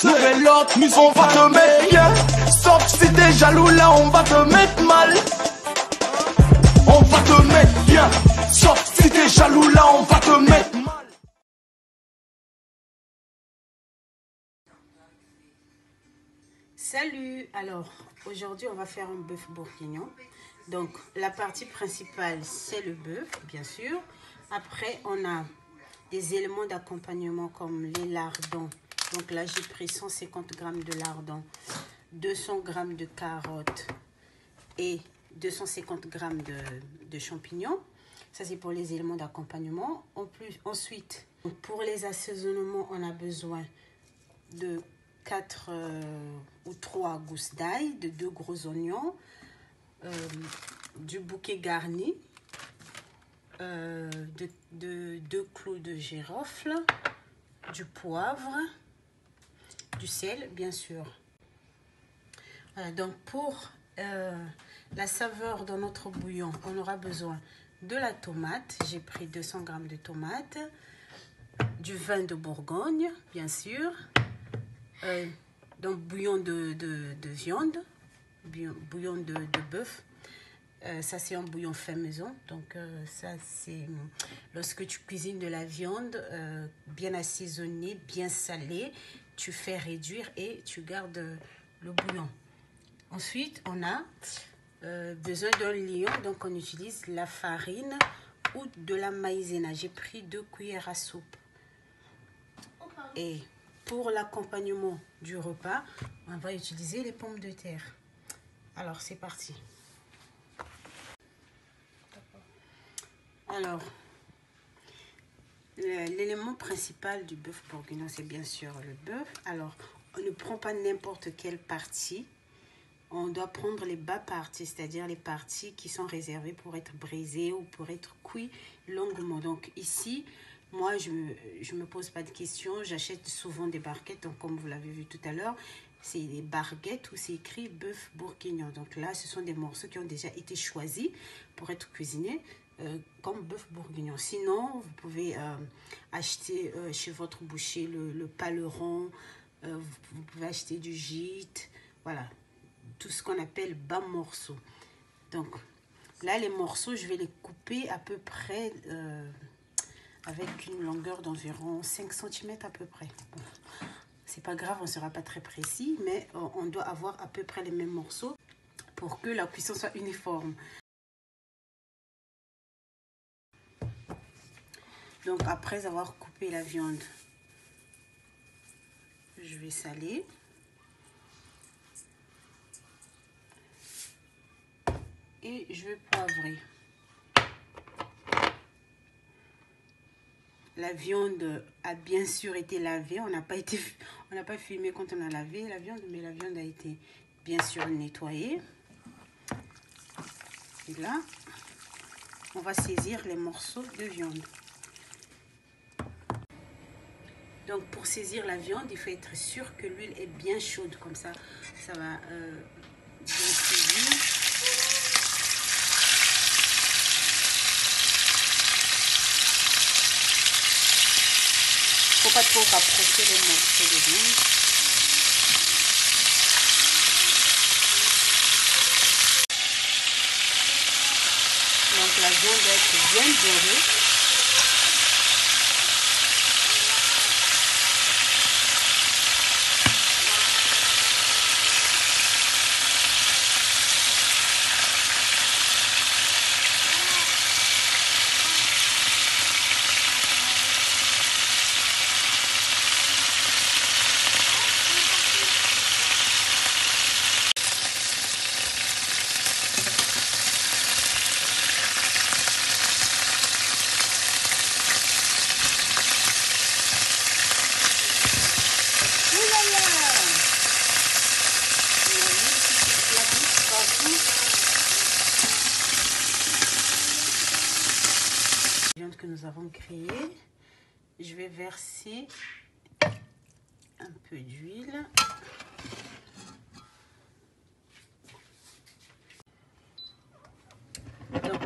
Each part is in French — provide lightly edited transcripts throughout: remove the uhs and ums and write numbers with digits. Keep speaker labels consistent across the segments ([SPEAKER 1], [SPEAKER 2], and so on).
[SPEAKER 1] Nouvelle l'autre, on va te mettre bien. Sauf si t'es jaloux là, on va te mettre mal. On va te mettre bien. Sauf si t'es jaloux là, on va te mettre mal.
[SPEAKER 2] Salut, alors aujourd'hui on va faire un bœuf bourguignon. Donc la partie principale c'est le bœuf bien sûr. Après on a des éléments d'accompagnement comme les lardons. Donc là j'ai pris 150 g de lardons, 200 g de carottes et 250 g de champignons. Ça c'est pour les éléments d'accompagnement. Ensuite pour les assaisonnements on a besoin de 4 ou 3 gousses d'ail, de 2 gros oignons, du bouquet garni, de 2 clous de girofle, du poivre, du sel bien sûr. Voilà, donc pour la saveur dans notre bouillon, on aura besoin de la tomate. J'ai pris 200 g de tomates, du vin de Bourgogne bien sûr. Donc bouillon de viande, bouillon de bœuf. Ça c'est un bouillon fait maison. Donc ça c'est lorsque tu cuisines de la viande bien assaisonnée, bien salée, tu fais réduire et tu gardes le bouillon. Ensuite on a besoin d'un lion, donc on utilise la farine ou de la maïzena. J'ai pris 2 cuillères à soupe. Et pour l'accompagnement du repas, on va utiliser les pommes de terre. Alors, c'est parti. Alors, l'élément principal du bœuf bourguignon, c'est bien sûr le bœuf. Alors, on ne prend pas n'importe quelle partie. On doit prendre les bas parties, c'est-à-dire les parties qui sont réservées pour être brisées ou pour être cuites longuement. Donc ici, moi, je me pose pas de questions. J'achète souvent des barquettes. Donc, comme vous l'avez vu tout à l'heure, c'est des barquettes où c'est écrit bœuf bourguignon. Donc là, ce sont des morceaux qui ont déjà été choisis pour être cuisinés comme bœuf bourguignon. Sinon, vous pouvez acheter chez votre boucher le paleron. Vous pouvez acheter du gîte. Voilà, tout ce qu'on appelle bas morceaux. Donc là, les morceaux, je vais les couper à peu près avec une longueur d'environ 5 cm à peu près. Bon, c'est pas grave, on ne sera pas très précis, mais on doit avoir à peu près les mêmes morceaux pour que la cuisson soit uniforme. Donc après avoir coupé la viande, je vais saler. Et je vais poivrer. La viande a bien sûr été lavée. On n'a pas fumé quand on a lavé la viande, mais la viande a été bien sûr nettoyée. Et là, on va saisir les morceaux de viande. Donc pour saisir la viande, il faut être sûr que l'huile est bien chaude. Comme ça, ça va bien saisir. Il ne faut pas trop rapprocher les morceaux de viande. Donc la viande doit être bien dorée. Que nous avons créé, je vais verser un peu d'huile. Donc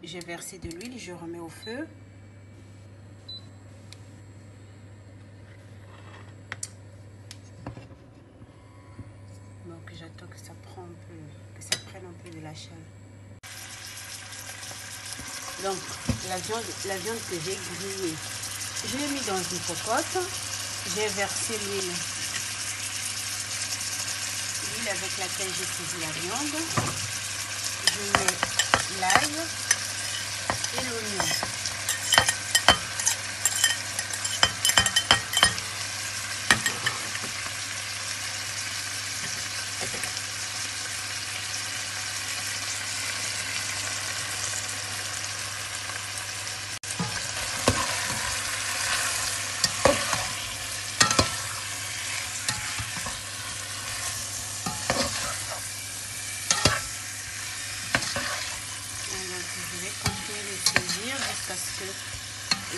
[SPEAKER 2] j'ai versé de l'huile, je remets au feu. la chair. Donc, la viande que j'ai grillée, je l'ai mis dans une cocotte. J'ai versé l'huile avec laquelle j'ai cuisi la viande. Je mets l'ail et l'oignon. Je vais continuer de saisir jusqu'à ce que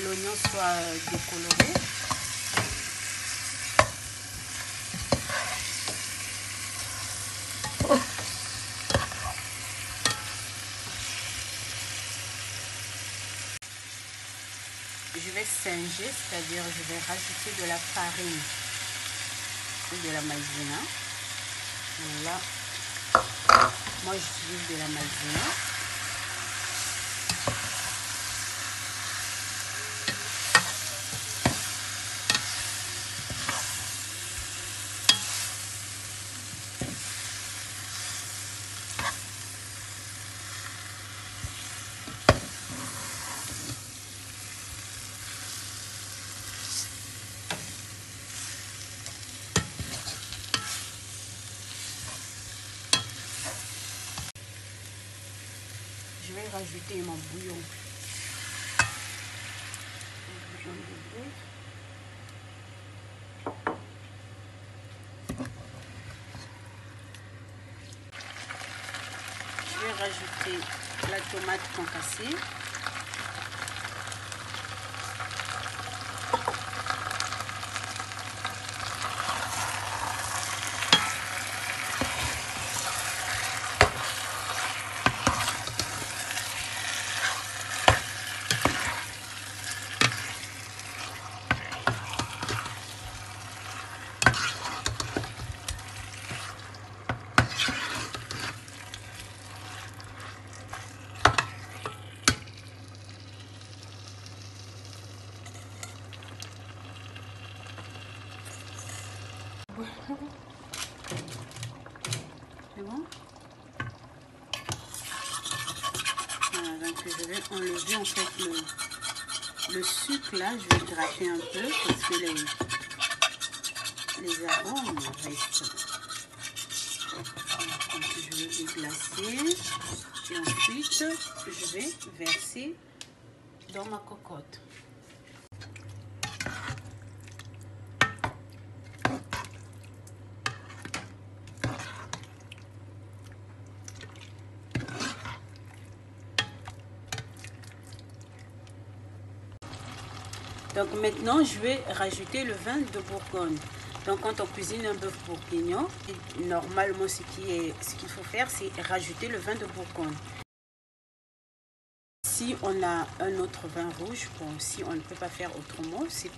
[SPEAKER 2] l'oignon soit décoloré. Je vais singer, c'est-à-dire je vais rajouter de la farine ou de la maïzena. Là, moi j'utilise de la maïzena. Je vais rajouter mon bouillon. Bouillon de bœuf. Je vais rajouter la tomate concassée. C'est bon? Voilà, donc je vais enlever en fait le sucre là, je vais gratter un peu parce que les arômes restent. Donc je vais déglacer et ensuite je vais verser dans ma cocotte. Donc maintenant, je vais rajouter le vin de Bourgogne. Donc quand on cuisine un bœuf bourguignon, normalement ce qu'il faut faire, c'est rajouter le vin de Bourgogne. Si on a un autre vin rouge, bon, si on ne peut pas faire autrement, c'est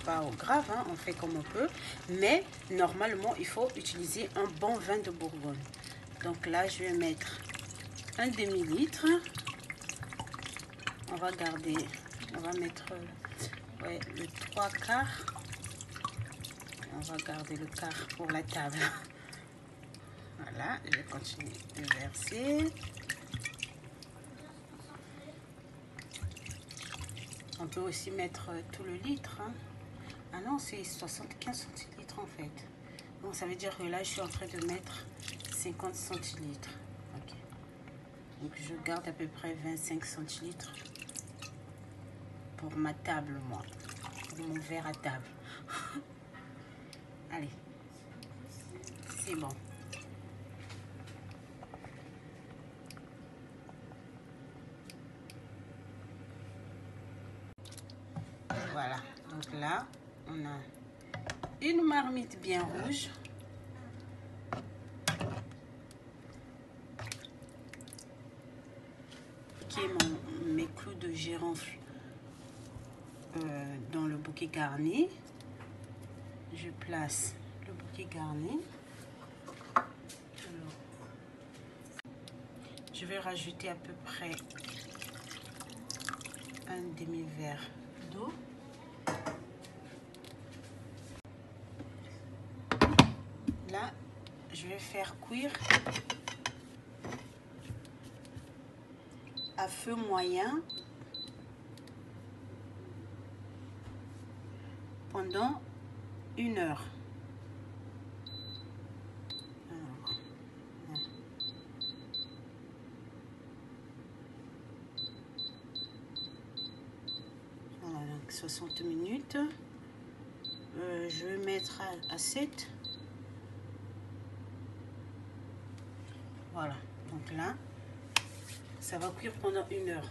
[SPEAKER 2] pas grave, hein, on fait comme on peut. Mais normalement, il faut utiliser un bon vin de Bourgogne. Donc là, je vais mettre un demi-litre. On va mettre ouais, le 3/4. On va garder le quart pour la table. Voilà, je vais continuer de verser. On peut aussi mettre tout le litre. Hein. Ah non, c'est 75 centilitres en fait. Donc ça veut dire que là, je suis en train de mettre 50 centilitres. Ok. Donc je garde à peu près 25 centilitres pour ma table, moi. Pour mon verre à table. Allez. C'est bon. Voilà, donc là, on a une marmite bien rouge. Qui est mes clous de girofle dans le bouquet garni. Je place le bouquet garni. Alors, Je vais rajouter à peu près un demi-verre d'eau. Là, je vais faire cuire à feu moyen pendant 1 heure. Voilà, donc 60 minutes. Je vais mettre à 7. Voilà, donc là, ça va cuire pendant 1 heure.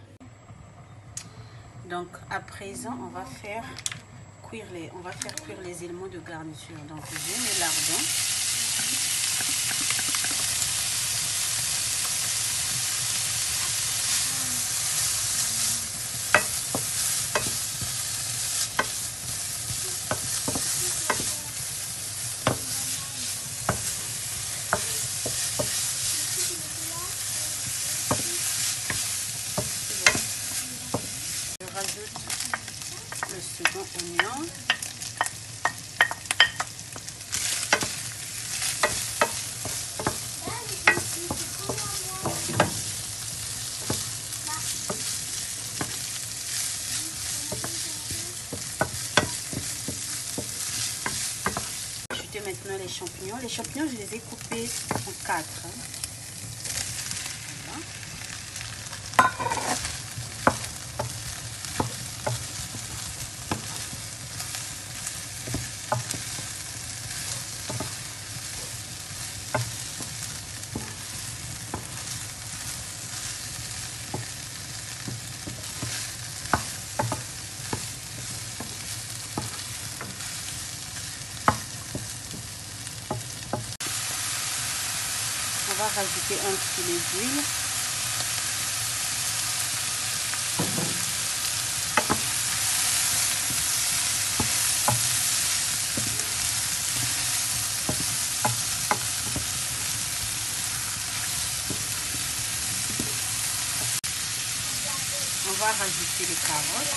[SPEAKER 2] Donc à présent, on va faire cuire les éléments de garniture. Donc j'ai mes lardons. Je rajoute le second oignon. Ajouter maintenant les champignons. Les champignons, je les ai coupés en 4. Voilà. On va rajouter un filet d'huile. On va rajouter les carottes.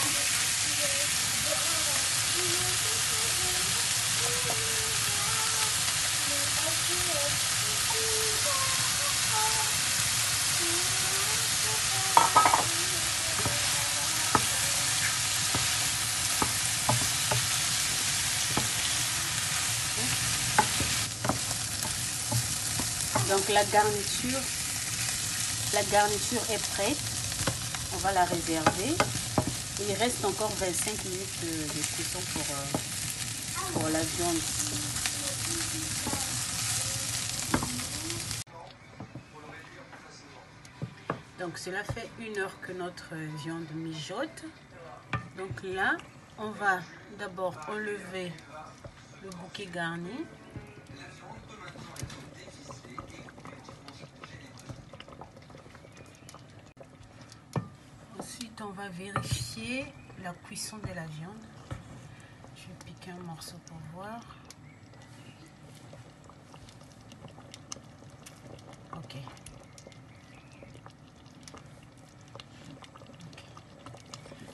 [SPEAKER 2] Donc la garniture est prête. On va la réserver. Il reste encore 25 minutes de cuisson pour la viande. Donc cela fait 1 heure que notre viande mijote. Donc là, on va d'abord enlever le bouquet garni. Ensuite, on va vérifier la cuisson de la viande. Je vais piquer un morceau pour voir. Ok.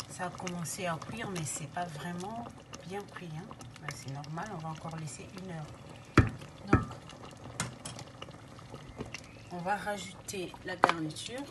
[SPEAKER 2] Ça a commencé à cuire, mais c'est pas vraiment bien cuit. Hein. C'est normal, on va encore laisser 1 heure. Donc, on va rajouter la garniture.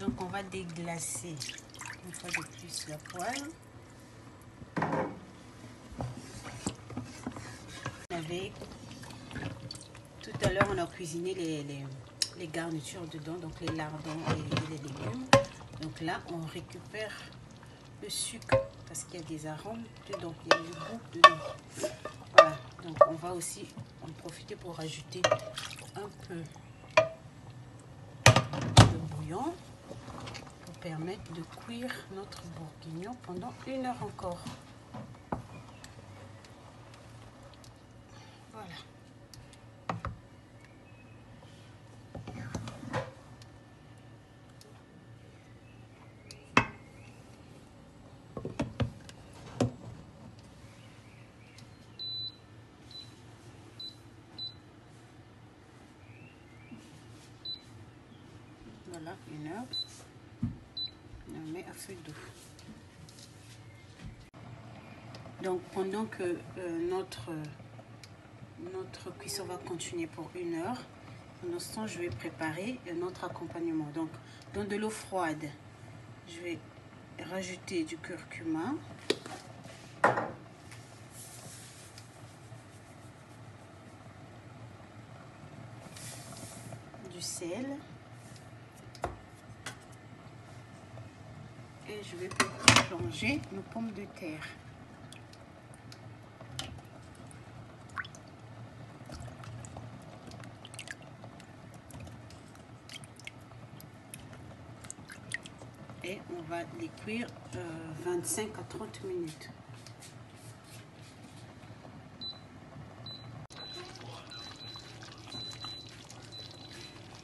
[SPEAKER 2] Donc on va déglacer une fois de plus la poêle. fait... Tout à l'heure, on a cuisiné les garnitures dedans, donc les lardons et les légumes. Donc là, on récupère le sucre parce qu'il y a des arômes dedans, il y a du goût dedans. Voilà, donc on va aussi en profiter pour rajouter un peu de bouillon pour permettre de cuire notre bourguignon pendant 1 heure encore. Voilà. Voilà, 1 heure. On met à feu doux. Donc pendant que notre cuisson va continuer pour 1 heure, pendant ce temps, je vais préparer notre accompagnement. Donc dans de l'eau froide, je vais rajouter du curcuma. Du sel. Et je vais plonger nos pommes de terre. Et on va les cuire 25 à 30 minutes.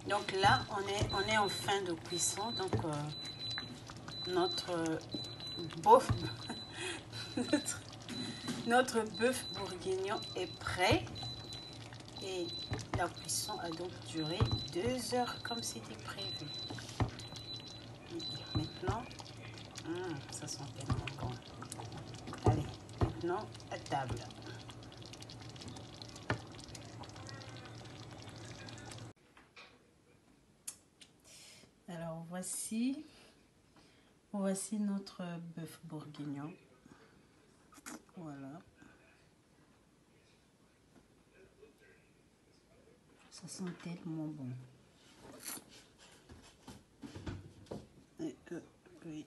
[SPEAKER 2] Donc là, on est en fin de cuisson. Donc notre bœuf bourguignon est prêt. Et la cuisson a donc duré 2 heures comme c'était prévu. Maintenant, ça sent tellement bon. Allez, maintenant à table. Alors voici notre bœuf bourguignon. Voilà. Ça sent tellement bon. Oui.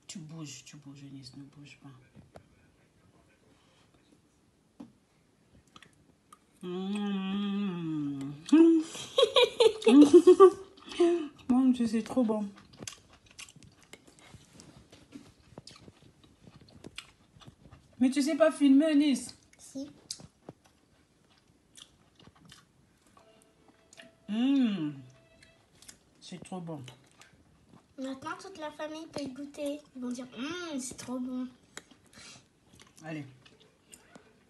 [SPEAKER 2] Tu bouges, Eunice, ne bouge pas. Mon Dieu, c'est trop bon. Mais tu sais pas filmer, Eunice?
[SPEAKER 3] Si.
[SPEAKER 2] C'est trop bon.
[SPEAKER 3] Maintenant, toute la famille peut y goûter. Ils vont dire, c'est trop bon.
[SPEAKER 2] Allez,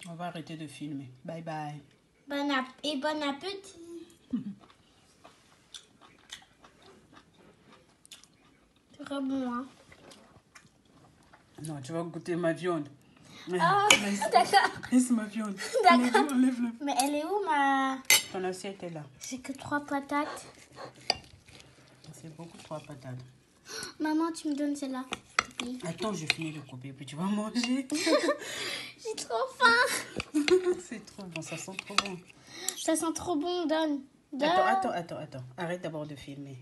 [SPEAKER 2] on va arrêter de filmer. Bye bye.
[SPEAKER 3] Bon appétit. C'est très bon, hein.
[SPEAKER 2] Non, tu vas goûter ma viande.
[SPEAKER 3] Ah, d'accord.
[SPEAKER 2] Laisse ma viande.
[SPEAKER 3] D'accord.
[SPEAKER 2] Enlève-le.
[SPEAKER 3] Mais elle est où, ma...
[SPEAKER 2] Ton assiette est là.
[SPEAKER 3] J'ai que 3 patates.
[SPEAKER 2] C'est beaucoup 3 patates.
[SPEAKER 3] Maman, tu me donnes celle-là.
[SPEAKER 2] Attends, je finis de couper, puis tu vas manger.
[SPEAKER 3] J'ai trop faim.
[SPEAKER 2] C'est trop bon, ça sent trop bon.
[SPEAKER 3] Ça sent trop bon, donne.
[SPEAKER 2] Attends. Arrête d'abord de filmer.